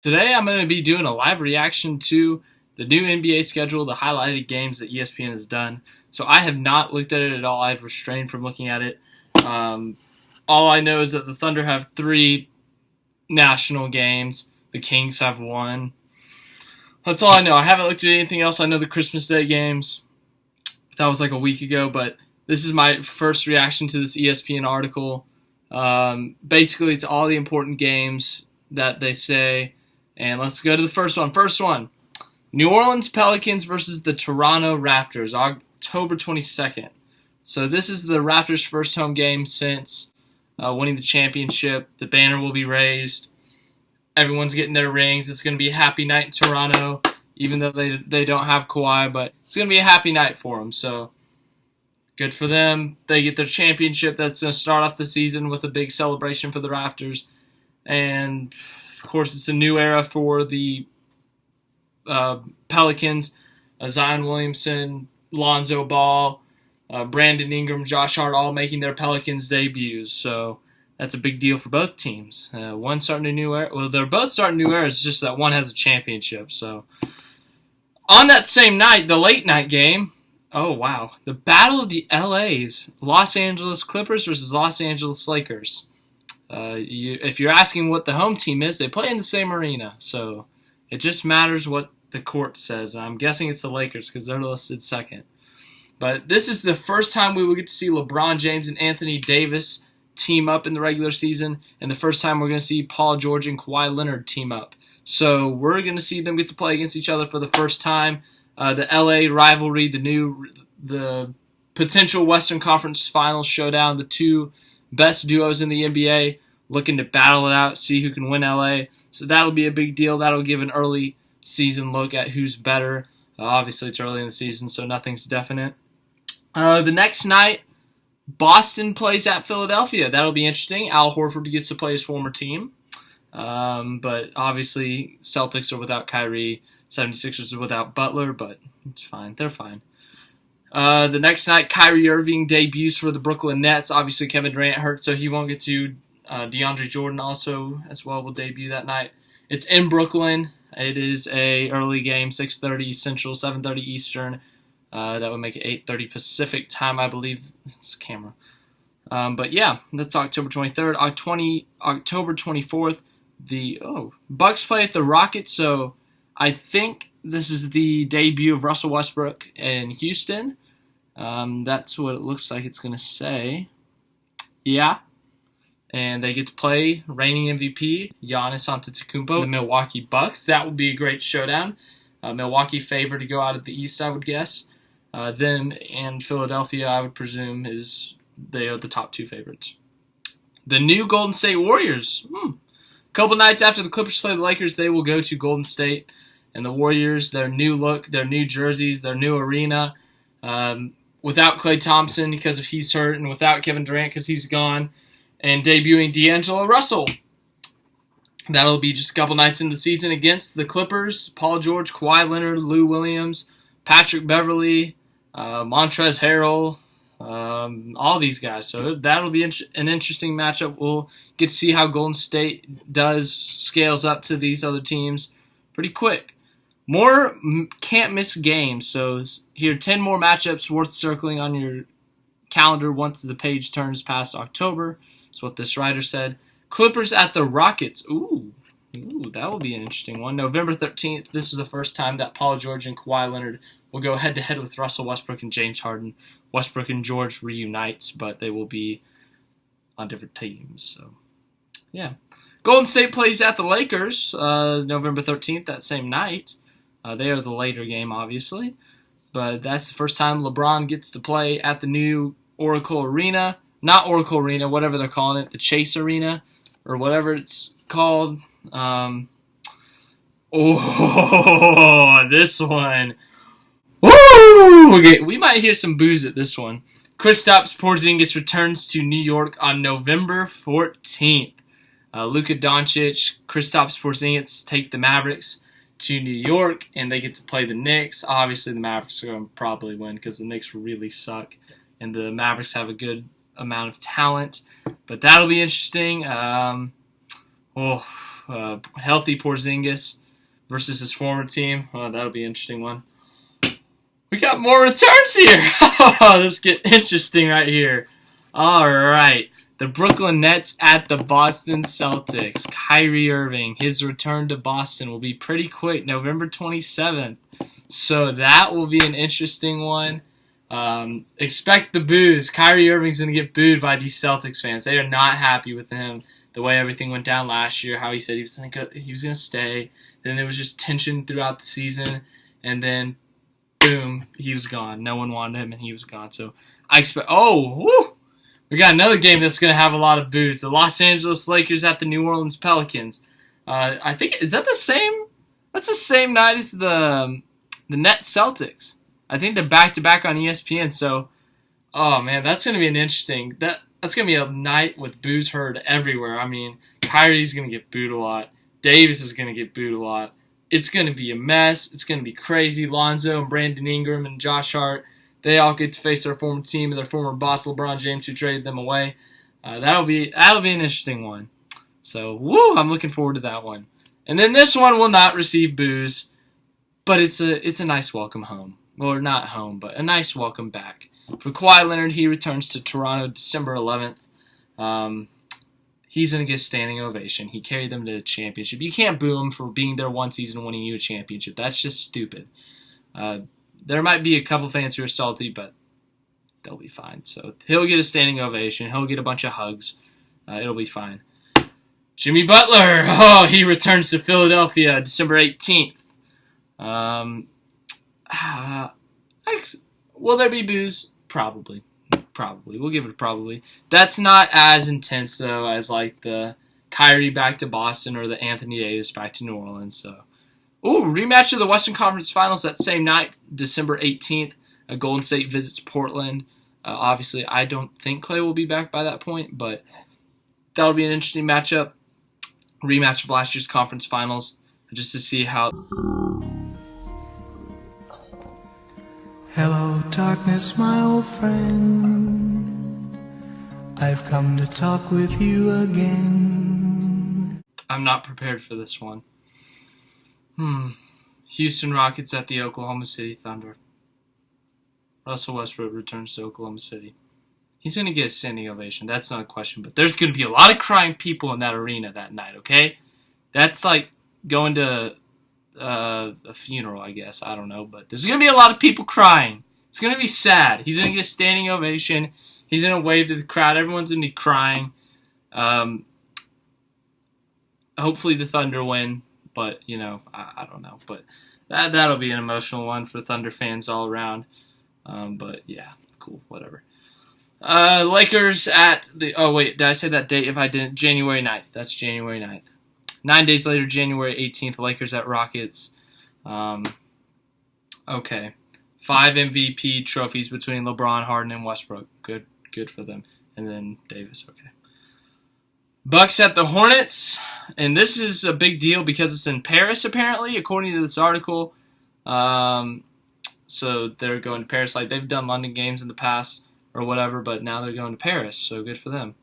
Today I'm going to be doing a live reaction to the new NBA schedule, the highlighted games that ESPN has done. So I have not looked at it at all. I've restrained from looking at it. Um, all I know is that the Thunder have 3 national games. The Kings have 1. That's all I know. I haven't looked at anything else. I know the Christmas Day games. That was like a week ago, but this is my first reaction to this ESPN article. Basically, it's all the important games that they say. And let's go to the first one. First one, New Orleans Pelicans versus the Toronto Raptors, October 22nd. So this is the Raptors' first home game since winning the championship. The banner will be raised. Everyone's getting their rings. It's going to be a happy night in Toronto, even though they don't have Kawhi. But it's going to be a happy night for them. So good for them. They get their championship. That's going to start off the season with a big celebration for the Raptors. And of course, it's a new era for the Pelicans. Zion Williamson, Lonzo Ball, Brandon Ingram, Josh Hart, all making their Pelicans debuts. So that's a big deal for both teams. One starting a new era. Well, they're both starting new eras. It's just that one has a championship. So on that same night, the late night game. Oh wow, the battle of the LA's Los Angeles Clippers versus Los Angeles Lakers. If you're asking what the home team is, they play in the same arena, so it just matters what the court says. I'm guessing it's the Lakers because they're listed second. But this is the first time we will get to see LeBron James and Anthony Davis team up in the regular season, and the first time we're going to see Paul George and Kawhi Leonard team up. So we're going to see them get to play against each other for the first time. The LA rivalry, the potential Western Conference Finals showdown, the two best duos in the NBA looking to battle it out, see who can win LA. So that'll be a big deal. That'll give an early season look at who's better. Obviously, it's early in the season, so nothing's definite. The next night, Boston plays at Philadelphia. That'll be interesting. Al Horford gets to play his former team. But obviously, Celtics are without Kyrie. 76ers are without Butler, but it's fine. They're fine. The next night, Kyrie Irving debuts for the Brooklyn Nets. Obviously, Kevin Durant hurt, so he won't get to. DeAndre Jordan also as well will debut that night. It's in Brooklyn. It is a early game, 6:30 Central, 7:30 Eastern. That would make it 8:30 Pacific time, I believe. It's a camera. But yeah, that's October 23rd. October 24th, the Bucks play at the Rockets, so I think this is the debut of Russell Westbrook in Houston. That's what it looks like it's going to say. Yeah. And they get to play reigning MVP Giannis Antetokounmpo, the Milwaukee Bucks. That will be a great showdown. Milwaukee favored to go out of the East, I would guess. Then in Philadelphia, I would presume they are the top 2 favorites. The new Golden State Warriors. A couple nights after the Clippers play the Lakers, they will go to Golden State. And the Warriors, their new look, their new jerseys, their new arena. Without Klay Thompson because he's hurt, and without Kevin Durant because he's gone. And debuting D'Angelo Russell. That'll be just a couple nights in the season against the Clippers. Paul George, Kawhi Leonard, Lou Williams, Patrick Beverley, Montrezl Harrell, all these guys. So that'll be an interesting matchup. We'll get to see how Golden State scales up to these other teams pretty quick. More can't-miss games. So here, 10 more matchups worth circling on your calendar once the page turns past October. That's what this writer said. Clippers at the Rockets. Ooh, that will be an interesting one. November 13th, this is the first time that Paul George and Kawhi Leonard will go head-to-head with Russell Westbrook and James Harden. Westbrook and George reunite, but they will be on different teams. So, yeah. Golden State plays at the Lakers November 13th, that same night. They are the later game, obviously. But that's the first time LeBron gets to play at the new Oracle Arena. Not Oracle Arena, whatever they're calling it. The Chase Arena, or whatever it's called. This one. Woo! Okay, we might hear some boos at this one. Kristaps Porzingis returns to New York on November 14th. Luka Doncic, Kristaps Porzingis take the Mavericks to New York, and they get to play the Knicks. Obviously, the Mavericks are going to probably win because the Knicks really suck, and the Mavericks have a good amount of talent. But that'll be interesting. healthy Porzingis versus his former team. Oh, that'll be an interesting one. We got more returns here. This get interesting right here. All right. The Brooklyn Nets at the Boston Celtics. Kyrie Irving, his return to Boston will be pretty quick, November 27th. So that will be an interesting one. Expect the boos. Kyrie Irving's going to get booed by these Celtics fans. They are not happy with him, the way everything went down last year, how he said he was going to stay. Then there was just tension throughout the season, and then boom, he was gone. No one wanted him, and he was gone. So I expect. We got another game that's going to have a lot of boos. The Los Angeles Lakers at the New Orleans Pelicans. I think is that the same? That's the same night as the Nets Celtics. I think they're back to back on ESPN. So, oh man, that's going to be an interesting. That's going to be a night with boos heard everywhere. I mean, Kyrie's going to get booed a lot. Davis is going to get booed a lot. It's going to be a mess. It's going to be crazy. Lonzo and Brandon Ingram and Josh Hart, they all get to face their former team and their former boss, LeBron James, who traded them away. That'll be an interesting one. So, I'm looking forward to that one. And then this one will not receive boos, but it's a nice welcome home. Well, not home, but a nice welcome back. For Kawhi Leonard, he returns to Toronto December 11th. He's going to get a standing ovation. He carried them to the championship. You can't boo him for being there one season winning you a championship. That's just stupid. There might be a couple fans who are salty, but they'll be fine. So he'll get a standing ovation. He'll get a bunch of hugs. It'll be fine. Jimmy Butler, he returns to Philadelphia December 18th. Will there be boos? Probably. We'll give it a probably. That's not as intense, though, as like the Kyrie back to Boston or the Anthony Davis back to New Orleans. So, rematch of the Western Conference Finals that same night, December 18th. Golden State visits Portland. Obviously, I don't think Klay will be back by that point, but that'll be an interesting matchup. Rematch of last year's conference finals, just to see how. Hello, darkness, my old friend. I've come to talk with you again. I'm not prepared for this one. Houston Rockets at the Oklahoma City Thunder. Russell Westbrook returns to Oklahoma City. He's going to get a standing ovation. That's not a question. But there's going to be a lot of crying people in that arena that night, okay? That's like going to a funeral, I guess. I don't know. But there's going to be a lot of people crying. It's going to be sad. He's going to get a standing ovation. He's going to wave to the crowd. Everyone's going to be crying. Hopefully the Thunder win. But, I don't know. But that'll be an emotional one for Thunder fans all around. But, yeah, cool, whatever. Lakers at the... Oh, wait, did I say that date? If I didn't, January 9th. That's January 9th. 9 days later, January 18th, Lakers at Rockets. Okay. 5 MVP trophies between LeBron, Harden, and Westbrook. Good for them. And then Davis, okay. Bucks at the Hornets. And this is a big deal because it's in Paris, apparently, according to this article. So they're going to Paris. Like, they've done London games in the past or whatever, but now they're going to Paris, so good for them.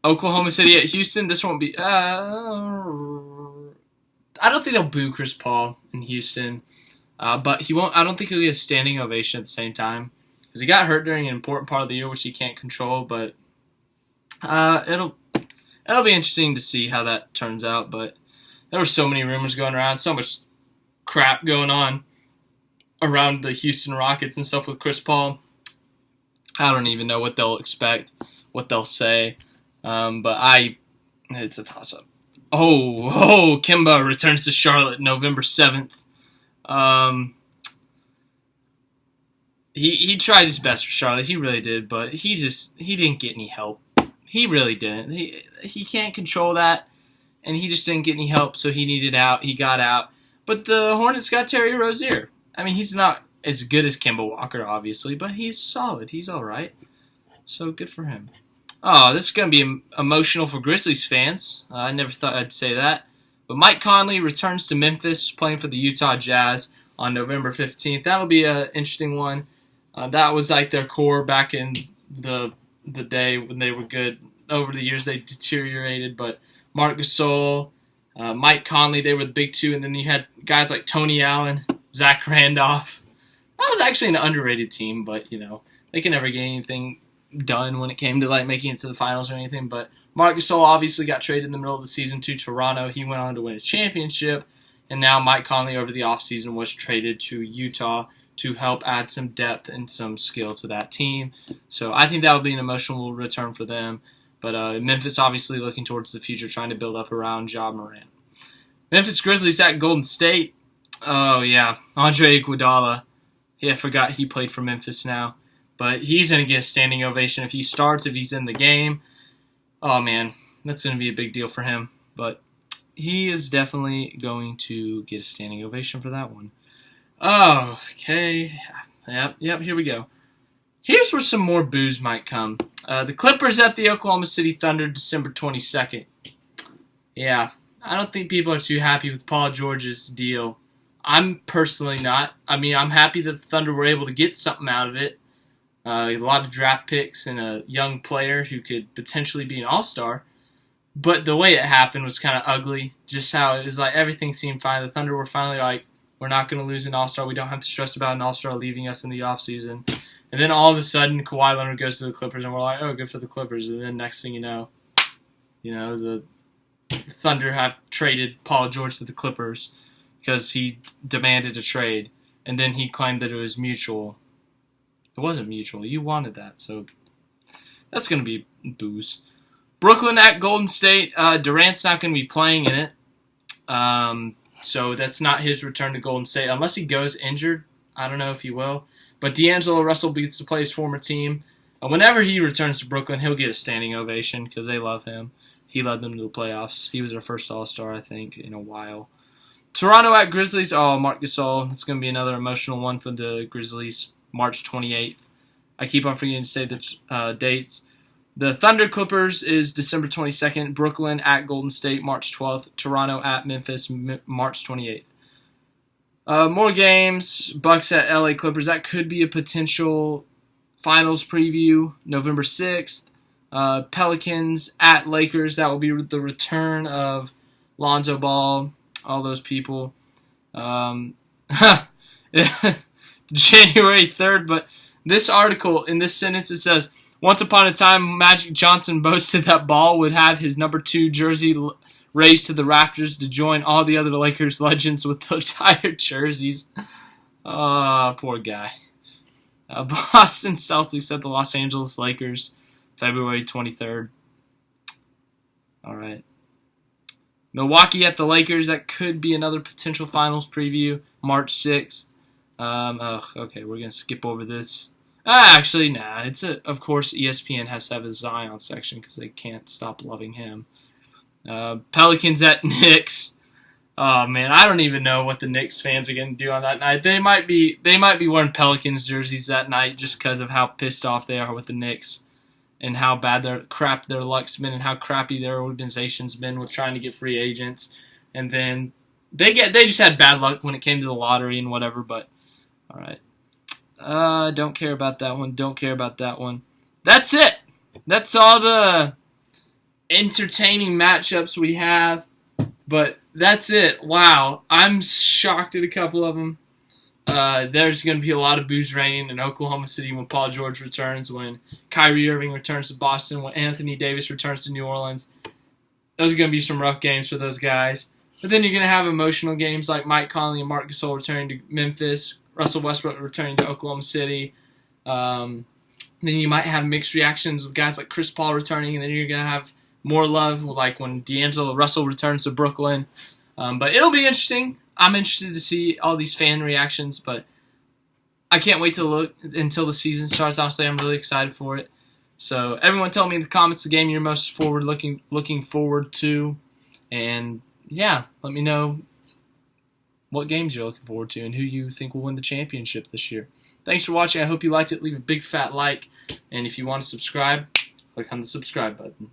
Oklahoma City at Houston. This won't be... I don't think they'll boo Chris Paul in Houston, but he won't. I don't think he'll get a standing ovation at the same time because he got hurt during an important part of the year, which he can't control. But it'll be interesting to see how that turns out. But there were so many rumors going around, so much crap going on around the Houston Rockets and stuff with Chris Paul. I don't even know what they'll expect, what they'll say. But it's a toss-up. Kemba returns to Charlotte November 7th. He tried his best for Charlotte. He really did, but he didn't get any help. He really didn't. He can't control that, and he just didn't get any help, so he needed out. He got out. But the Hornets got Terry Rozier. I mean, he's not as good as Kemba Walker, obviously, but he's solid. He's all right. So good for him. Oh, this is going to be emotional for Grizzlies fans. I never thought I'd say that. But Mike Conley returns to Memphis, playing for the Utah Jazz on November 15th. That'll be an interesting one. That was like their core back in the day when they were good. Over the years, they deteriorated. But Marc Gasol, Mike Conley. They were the big two, and then you had guys like Tony Allen, Zach Randolph. That was actually an underrated team, but they can never get anything done when it came to like making it to the finals or anything. But Marc Gasol obviously got traded in the middle of the season to Toronto. He went on to win a championship, and now Mike Conley over the offseason was traded to Utah to help add some depth and some skill to that team. So I think that will be an emotional return for them. But Memphis obviously looking towards the future, trying to build up around Ja Morant. Memphis Grizzlies at Golden State. Oh, yeah. Andre Iguodala. Yeah, I forgot he played for Memphis now. But he's going to get a standing ovation if he starts, if he's in the game. Oh, man. That's going to be a big deal for him. But he is definitely going to get a standing ovation for that one. Oh, okay. Yep, here we go. Here's where some more boos might come. The Clippers at the Oklahoma City Thunder, December 22nd. Yeah, I don't think people are too happy with Paul George's deal. I'm personally not. I mean, I'm happy that the Thunder were able to get something out of it. A lot of draft picks and a young player who could potentially be an all-star. But the way it happened was kind of ugly. Just how it was like everything seemed fine. The Thunder were finally like, we're not going to lose an all-star. We don't have to stress about an all-star leaving us in the offseason. And then all of a sudden, Kawhi Leonard goes to the Clippers, and we're like, oh, good for the Clippers. And then next thing you know, the Thunder have traded Paul George to the Clippers because he demanded a trade. And then he claimed that it was mutual. It wasn't mutual. You wanted that. So that's going to be boos. Brooklyn at Golden State. Durant's not going to be playing in it. So that's not his return to Golden State. Unless he goes injured. I don't know if he will. But D'Angelo Russell beats to play his former team. Whenever he returns to Brooklyn, he'll get a standing ovation because they love him. He led them to the playoffs. He was their first All-Star, I think, in a while. Toronto at Grizzlies. Oh, Marc Gasol. It's going to be another emotional one for the Grizzlies. March 28th. I keep on forgetting to say the dates. The Thunder Clippers is December 22nd. Brooklyn at Golden State, March 12th. Toronto at Memphis, March 28th. More games. Bucks at LA Clippers. That could be a potential finals preview. November 6th. Pelicans at Lakers. That will be the return of Lonzo Ball. All those people. January 3rd. But this article, in this sentence, it says, once upon a time, Magic Johnson boasted that Ball would have his number 2 jersey raised to the Raptors to join all the other Lakers legends with retired jerseys. Poor guy. Boston Celtics at the Los Angeles Lakers, February 23rd. All right. Milwaukee at the Lakers. That could be another potential finals preview, March 6th. Okay, we're going to skip over this. Actually, nah. Of course, ESPN has to have a Zion section because they can't stop loving him. Pelicans at Knicks. Oh man, I don't even know what the Knicks fans are going to do on that night. They might be wearing Pelicans jerseys that night just because of how pissed off they are with the Knicks and how bad their luck's been and how crappy their organization's been with trying to get free agents. And then they just had bad luck when it came to the lottery and whatever. But all right. Don't care about that one. Don't care about that one. That's it. That's all the entertaining matchups we have. But that's it. Wow. I'm shocked at a couple of them. There's going to be a lot of boos raining in Oklahoma City when Paul George returns, when Kyrie Irving returns to Boston, when Anthony Davis returns to New Orleans. Those are going to be some rough games for those guys. But then you're going to have emotional games like Mike Conley and Marc Gasol returning to Memphis, Russell Westbrook returning to Oklahoma City. Then you might have mixed reactions with guys like Chris Paul returning, and then you're going to have more love like when D'Angelo Russell returns to Brooklyn. But it'll be interesting. I'm interested to see all these fan reactions, but I can't wait to look until the season starts. Honestly, I'm really excited for it. So everyone tell me in the comments the game you're most looking forward to. And yeah, let me know what games you're looking forward to and who you think will win the championship this year. Thanks for watching. I hope you liked it. Leave a big fat like. And if you want to subscribe, click on the subscribe button.